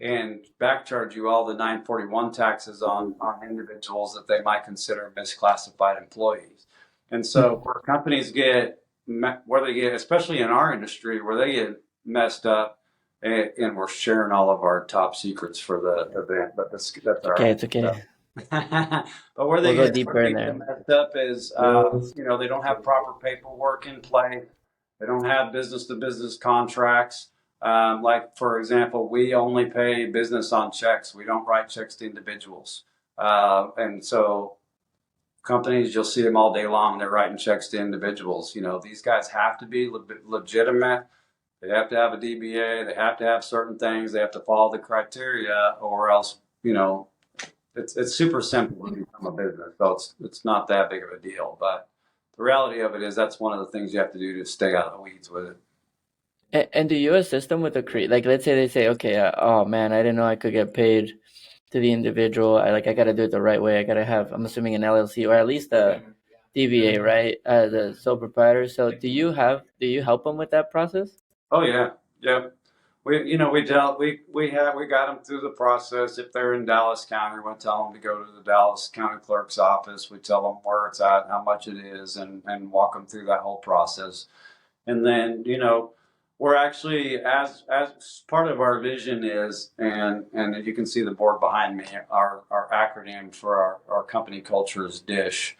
and back charge you all the 941 taxes on individuals that they might consider misclassified employees. And so where companies where they get, especially in our industry, where they get messed up, and we're sharing all of our top secrets for the event, but that's all Okay, right. it's okay. But where they We'll go get deeper in there. messed up is, they don't have proper paperwork in place. They don't have business-to-business contracts. Like, for example, we only pay business on checks. We don't write checks to individuals. And so companies, you'll see them all day long. They're writing checks to individuals. These guys have to be legitimate. They have to have a DBA. They have to have certain things. They have to follow the criteria, or else, it's super simple to become a business. So it's not that big of a deal. But the reality of it is that's one of the things you have to do to stay out of the weeds with it. And do you assist them with like, let's say they say, okay, oh man, I didn't know I could get paid to the individual. I got to do it the right way. I got to have, I'm assuming, an LLC or at least a DBA, right? The sole proprietor. So do you help them with that process? Oh yeah, yeah. We got them through the process. If they're in Dallas County, we tell them to go to the Dallas County Clerk's office. We tell them where it's at, how much it is, and walk them through that whole process. And then, we're actually, as part of our vision is, and you can see the board behind me, our acronym for our company culture is DISH.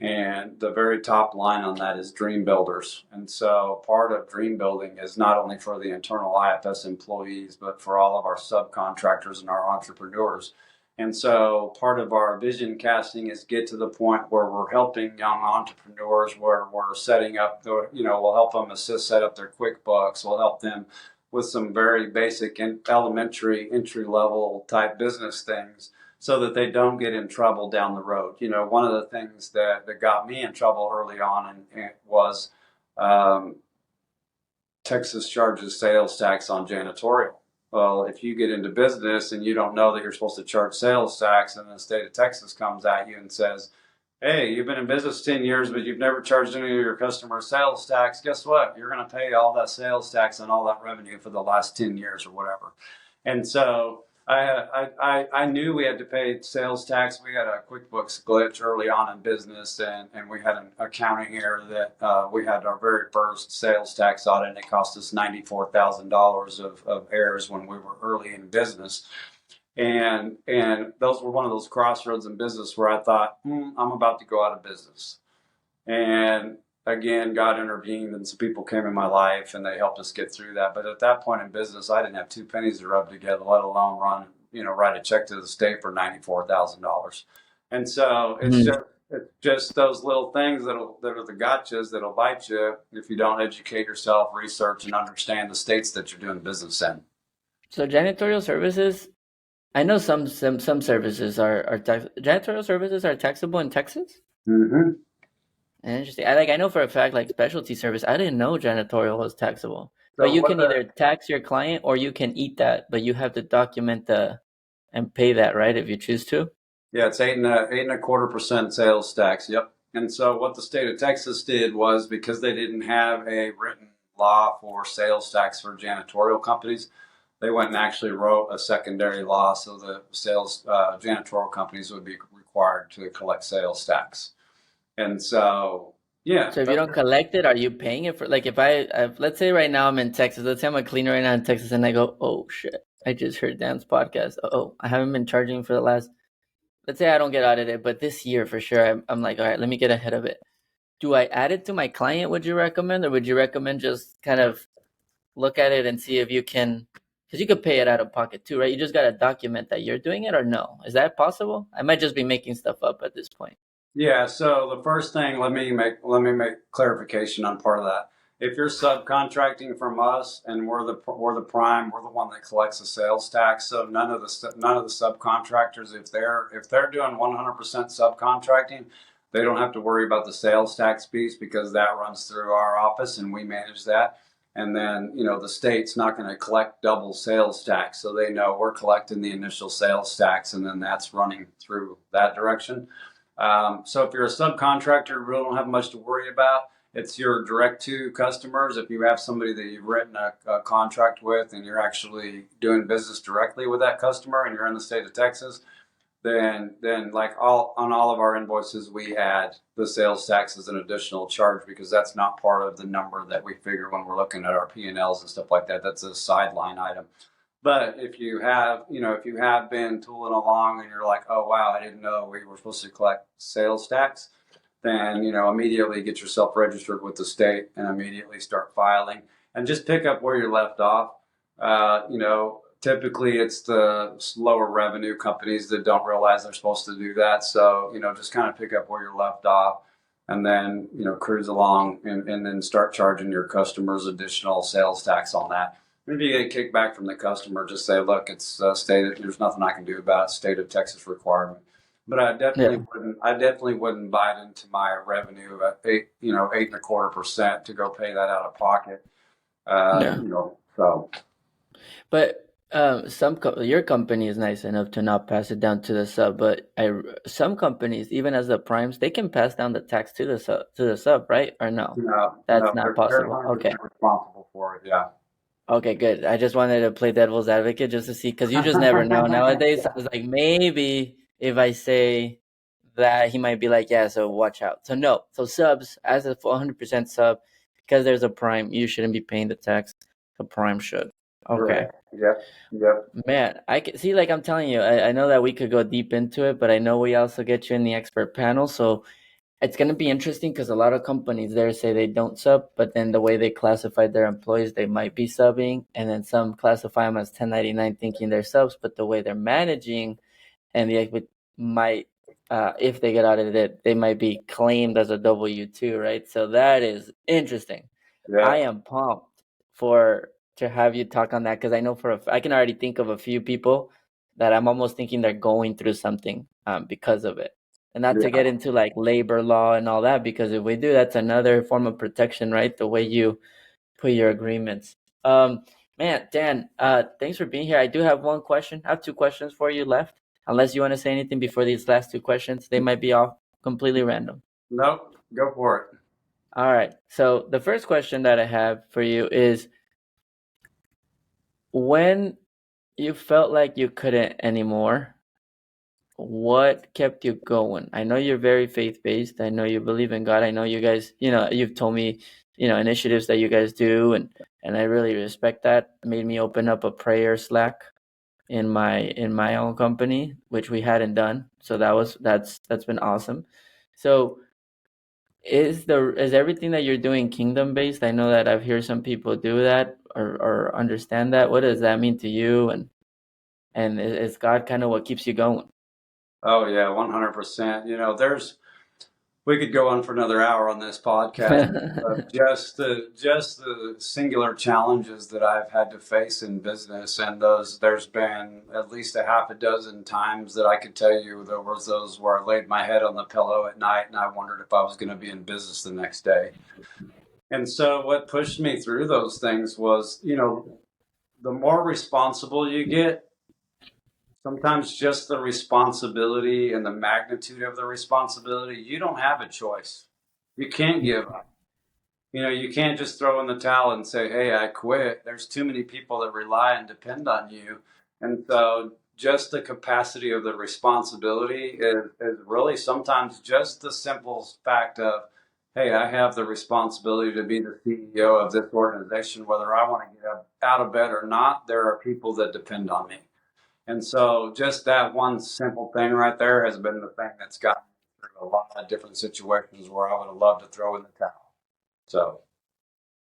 And the very top line on that is Dream Builders. And so part of dream building is not only for the internal IFS employees, but for all of our subcontractors and our entrepreneurs. And so part of our vision casting is get to the point where we're helping young entrepreneurs, where we're setting up we'll help them set up their QuickBooks. We'll help them with some very basic and elementary entry level type business things, so that they don't get in trouble down the road. One of the things that got me in trouble early on was Texas charges sales tax on janitorial. Well, if you get into business and you don't know that you're supposed to charge sales tax, and the state of Texas comes at you and says, hey, you've been in business 10 years, but you've never charged any of your customers sales tax, guess what? You're going to pay all that sales tax and all that revenue for the last 10 years or whatever. And so I knew we had to pay sales tax. We had a QuickBooks glitch early on in business, and we had an accounting error that we had our very first sales tax audit, and it cost us $94,000 of errors when we were early in business. And those were one of those crossroads in business where I thought, I'm about to go out of business. And again, God intervened, and some people came in my life and they helped us get through that. But at that point in business, I didn't have two pennies to rub together, let alone write a check to the state for $94,000. And so it's just those little things that are the gotchas that'll bite you if you don't educate yourself, research, and understand the states that you're doing business in. So janitorial services, I know some services are janitorial services are taxable in Texas. Mm-hmm. Interesting. I know for a fact, like specialty service, I didn't know janitorial was taxable. So but you can either tax your client or you can eat that, but you have to document and pay that, right? If you choose to. Yeah, it's 8.25% sales tax. Yep. And so what the state of Texas did was, because they didn't have a written law for sales tax for janitorial companies, they went and actually wrote a secondary law so the janitorial companies would be required to collect sales tax. And so, Yeah. So if you don't collect it, are you paying it for, like, let's say right now I'm in Texas, let's say I'm a cleaner right now in Texas and I go, oh shit, I just heard Dan's podcast. Oh, I haven't been charging for the last, let's say I don't get audited, but this year for sure, I'm like, all right, let me get ahead of it. Do I add it to my client, would you recommend, or would you recommend just kind of look at it and see if you can, because you could pay it out of pocket too, right? You just got to document that you're doing it, or no? Is that possible? I might just be making stuff up at this point. Yeah, so the first thing, let me make clarification on part of that. If you're subcontracting from us and we're the prime, we're the one that collects the sales tax. So none of the subcontractors, if they're doing 100% subcontracting, they don't have to worry about the sales tax piece because that runs through our office and we manage that. And then, the state's not going to collect double sales tax, so they know we're collecting the initial sales tax, and then that's running through that direction. So if you're a subcontractor, you really don't have much to worry about. It's your direct to customers. If you have somebody that you've written a contract with and you're actually doing business directly with that customer and you're in the state of Texas, then like on all of our invoices, we add the sales tax as an additional charge because that's not part of the number that we figure when we're looking at our P&Ls and stuff like that. That's a sideline item. But if you have been tooling along and you're like, oh wow, I didn't know we were supposed to collect sales tax, then immediately get yourself registered with the state and immediately start filing and just pick up where you left off. Typically it's the lower revenue companies that don't realize they're supposed to do that. So just kind of pick up where you're left off and then cruise along and then start charging your customers additional sales tax on that. Maybe you get a kickback from the customer. Just say, look, it's stated. There's nothing I can do about it. State of Texas requirement. But I definitely Yeah. wouldn't. I definitely wouldn't buy it into my revenue at 8.25% to go pay that out of pocket. Yeah. So But your company is nice enough to not pass it down to the sub, but some companies, even as the primes, they can pass down the tax to the sub, right? Or no? That's not they're possible. 100% Okay. responsible for it. Yeah. Okay, good. I just wanted to play devil's advocate just to see, because you just never know. Nowadays, I was like, maybe if I say that, he might be like, yeah, so watch out. So no, so subs, as a 100% sub, because there's a prime, you shouldn't be paying the tax. The prime should. Okay. Right. Yep. Yep. Man, I can see, like I'm telling you, I know that we could go deep into it, but I know we also get you in the expert panel. So it's going to be interesting because a lot of companies there say they don't sub, but then the way they classify their employees, they might be subbing. And then some classify them as 1099 thinking they're subs, but the way they're managing and the equity might, if they get audited, they might be claimed as a W-2, right? So that is interesting. Yeah. I am pumped to have you talk on that because I know I can already think of a few people that I'm almost thinking they're going through something because of it. And not to Yeah. get into like labor law and all that, because if we do, that's another form of protection, right? The way you put your agreements. Man, Dan, thanks for being here. I do have one question. I have two questions for you left. Unless you want to say anything before these last two questions, they might be all completely random. Nope. Go for it. All right. So the first question that I have for you is, when you felt like you couldn't anymore, what kept you going? I know you're very faith-based. I know you believe in God. I know you guys, you've told me, initiatives that you guys do, and I really respect that. It made me open up a prayer Slack in my own company, which we hadn't done. So that's been awesome. So is everything that you're doing kingdom based? I know that I've heard some people do that or understand that. What does that mean to you? And is God kind of what keeps you going? Oh yeah, 100%. We could go on for another hour on this podcast. Just the singular challenges that I've had to face in business, and there's been at least a half a dozen times that I could tell you there was those where I laid my head on the pillow at night and I wondered if I was going to be in business the next day. And so what pushed me through those things was, the more responsible you get, sometimes just the responsibility and the magnitude of the responsibility, you don't have a choice. You can't give up. You can't just throw in the towel and say, hey, I quit. There's too many people that rely and depend on you. And so just the capacity of the responsibility is really sometimes just the simple fact of, hey, I have the responsibility to be the CEO of this organization, whether I want to get out of bed or not. There are people that depend on me. And so just that one simple thing right there has been the thing that's gotten me through a lot of different situations where I would have loved to throw in the towel. So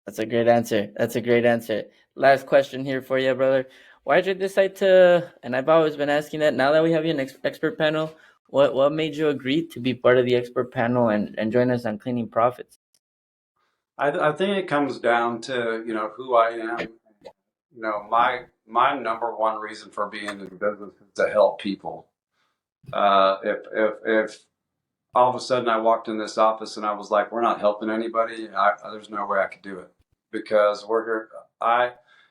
That's a great answer. That's a great answer. Last question here for you, brother. Why did you decide to? And I've always been asking that. Now that we have you in expert panel, what made you agree to be part of the expert panel and join us on cleaning profits? I think it comes down to, who I am. My number one reason for being in the business is to help people. If all of a sudden I walked in this office and I was like, we're not helping anybody, there's no way I could do it, because we're here.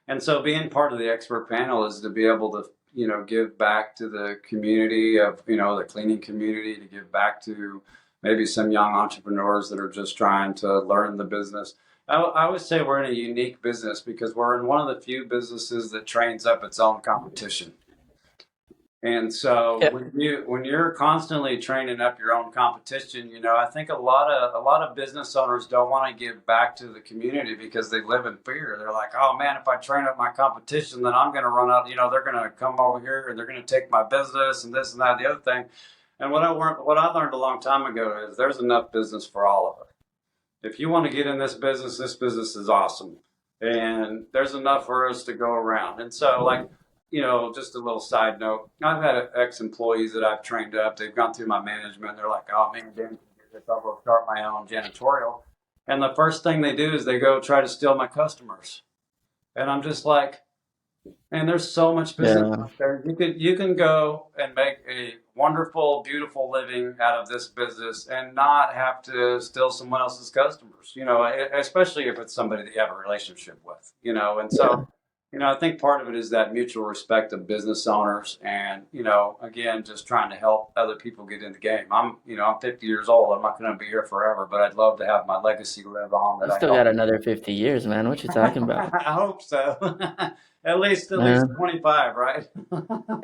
And so being part of the expert panel is to be able to, give back to the community of, the cleaning community, to give back to maybe some young entrepreneurs that are just trying to learn the business. I would say we're in a unique business because we're in one of the few businesses that trains up its own competition. And so Yeah. when you're constantly training up your own competition, I think a lot of business owners don't want to give back to the community because they live in fear. They're like, oh man, if I train up my competition, then I'm going to run out. They're going to come over here and they're going to take my business and this and that and the other thing. And what I learned a long time ago is there's enough business for all of us. If you want to get in this business is awesome, and there's enough for us to go around. And so, like, just a little side note, I've had ex-employees that I've trained up. They've gone through my management. They're like, oh man, Dan, I'll go start my own janitorial. And the first thing they do is they go try to steal my customers. And I'm just like, and there's so much business Yeah. out there. You can go and make a wonderful, beautiful living out of this business and not have to steal someone else's customers, especially if it's somebody that you have a relationship with, and so, I think part of it is that mutual respect of business owners and, again, just trying to help other people get in the game. I'm 50 years old. I'm not going to be here forever, but I'd love to have my legacy live on You that I still got helped. another 50 years, man. What you talking about? I hope so. At least Yeah. 25, right?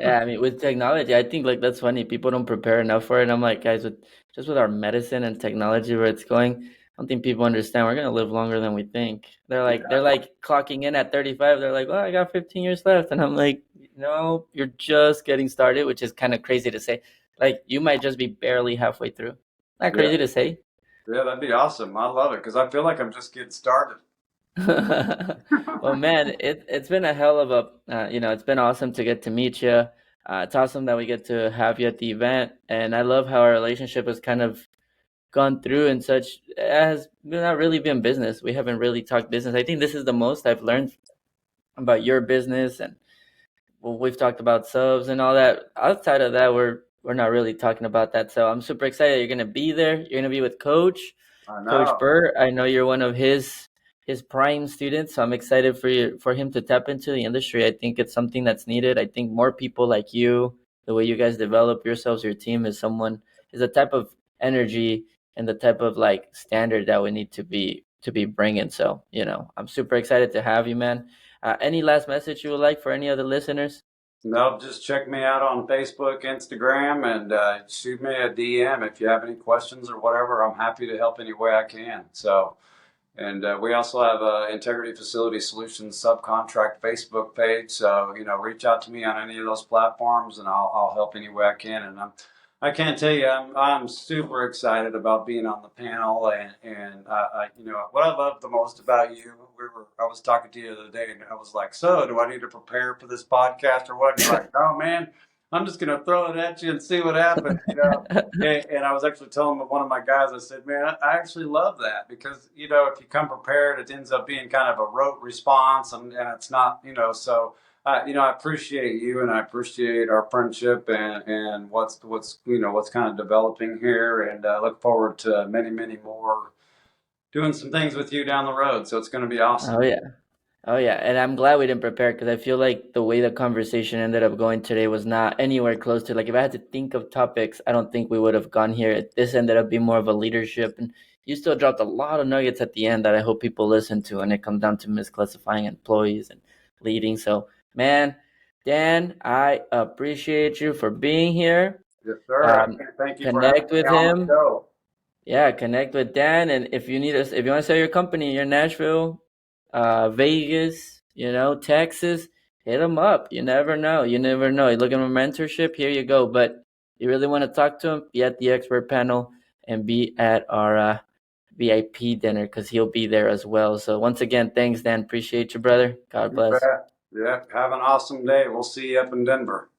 Yeah, I mean, with technology, I think like that's funny. People don't prepare enough for it. And I'm like, guys, with our medicine and technology where it's going, I don't think people understand we're gonna live longer than we think. They're like clocking in at 35. They're like, well, I got 15 years left, and I'm like, no, you're just getting started, which is kind of crazy to say. Like you might just be barely halfway through. Not Yeah, crazy to say. yeah, that'd be awesome. I love it because I feel like I'm just getting started. Well, man, it's been a hell of a it's been awesome to get to meet you. It's awesome that we get to have you at the event, and I love how our relationship has kind of gone through in such it has not really been business. We haven't really talked business. I think this is the most I've learned about your business, and well, we've talked about subs and all that. Outside of that, we're not really talking about that. So I'm super excited you're gonna be there. You're gonna be with I Coach know. Burr. I know you're one of his prime students, so I'm excited for him to tap into the industry. I think it's something that's needed. I think more people like you, the way you guys develop yourselves, your team is a type of energy and the type of like standard that we need to be bringing. So I'm super excited to have you, man. Any last message you would like for any other listeners? No, just check me out on Facebook, Instagram, and shoot me a DM if you have any questions or whatever. I'm happy to help any way I can. So, and we also have a Integrity Facility Solutions subcontract Facebook page. So, reach out to me on any of those platforms, and I'll help any way I can. And I can't tell you, I'm super excited about being on the panel. And what I love the most about you, I was talking to you the other day, and I was like, so do I need to prepare for this podcast or what? And you're like, no, man, I'm just going to throw it at you and see what happens. And I was actually telling one of my guys, I said, man, I actually love that because, if you come prepared, it ends up being kind of a rote response and it's not, so, I appreciate you and I appreciate our friendship and what's kind of developing here. And I look forward to many, many more doing some things with you down the road. So it's going to be awesome. Oh yeah. Oh yeah, and I'm glad we didn't prepare because I feel like the way the conversation ended up going today was not anywhere close to like if I had to think of topics, I don't think we would have gone here. This ended up being more of a leadership, and you still dropped a lot of nuggets at the end that I hope people listen to, and it comes down to misclassifying employees and leading. So, man, Dan, I appreciate you for being here. Yes, sir. Um, Thank you for having Connect me with on the him. show. yeah, connect with Dan. And if you want to sell your company, you're in Nashville, Vegas, Texas, hit him up. You never know. You never know. You're looking for mentorship, here you go. But you really want to talk to him, be at the expert panel and be at our VIP dinner, because he'll be there as well. So once again, thanks, Dan. Appreciate you, brother. God bless. Yeah. Have an awesome day. We'll see you up in Denver.